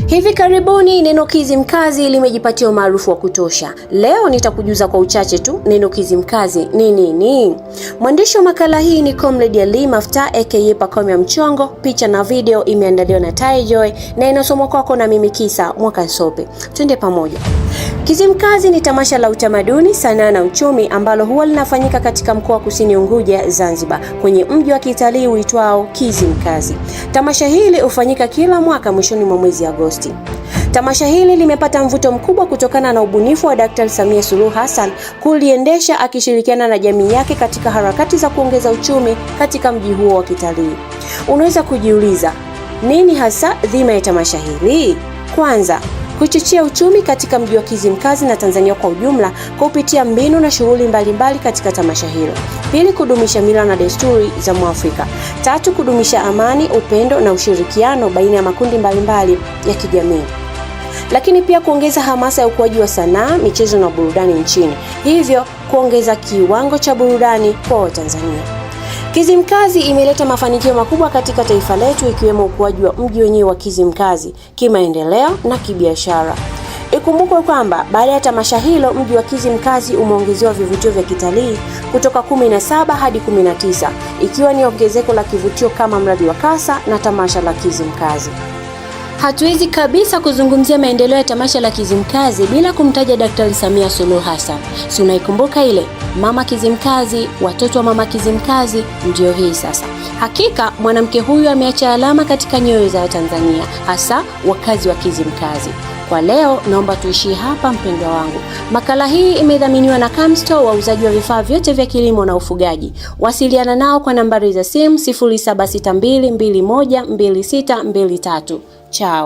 Hivi karibuni neno Kizimkazi limejipatia umaarufu wa kutosha. Leo nitakujuza kwa uchache tu neno Kizimkazi ni nini. Mwandishi wa makala hii ni Comrade Ali Maftah aka Pacome ya Mchongo. Picha na video imeandaliwa na Tai Joy na inasomwa kwako na mimi Kisa Mwakasope. Twende pamoja. Kizimkazi ni tamasha la utamaduni, sanaa na uchumi ambalo huwa linafanyika katika mkoa wa Kusini Unguja, Zanzibar, kwenye mji wa kitalii uitwao Kizimkazi. Tamasha hili hufanyika kila mwaka mwishoni mwa mwezi Agosti. Tamasha hili limepata mvuto mkubwa kutokana na ubunifu wa Daktari Samia Suluhu Hassan kuliendesha akishirikiana na jamii yake katika harakati za kuongeza uchumi katika mji huo wa kitalii. Unaweza kujiuliza, nini hasa dhima ya tamasha hili? Kwanza, kuchochea uchumi katika mji wa Kizimkazi na Tanzania kwa ujumla kupitia mbinu na shughuli mbalimbali katika tamasha hilo. Pili, kudumisha mila na desturi za Mwafrika. Tatu, kudumisha amani, upendo na ushirikiano baina ya makundi mbalimbali ya kijamii. Lakini pia kuongeza hamasa ya ukuaji wa sanaa, michezo na burudani nchini. Hivyo kuongeza kiwango cha burudani kwa Watanzania. Kizimkazi imeleta mafanikio makubwa katika taifa letu, ikiwemo ukuaji wa mji wenyewe wa Kizimkazi kimaendeleo na kibiashara. Ikumbukwe kwamba baada ya tamasha hilo mji wa Kizimkazi umeongezewa vivutio vya kitalii kutoka 17 hadi 19, ikiwa ni ongezeko la kivutio kama mradi wa Kasa na tamasha la Kizimkazi. Hatuwezi kabisa kuzungumzia maendeleo ya tamasha la Kizimkazi bila kumtaja Daktari Samia Suluhu Hassan. Si unaikumbuka ile Mama Kizimkazi, watoto wa Mama Kizimkazi? Ndio hii sasa. Hakika mwanamke huyu ameacha alama katika nyoyo za Watanzania, hasa wakazi wa Kizimkazi. Kwa leo naomba tuishie hapa mpendwa wangu. Makala hii imedhaminiwa na Camstore, wauzaji wa vifaa vyote vya kilimo na ufugaji. Wasiliana nao kwa nambari za simu 0762212623. Chao.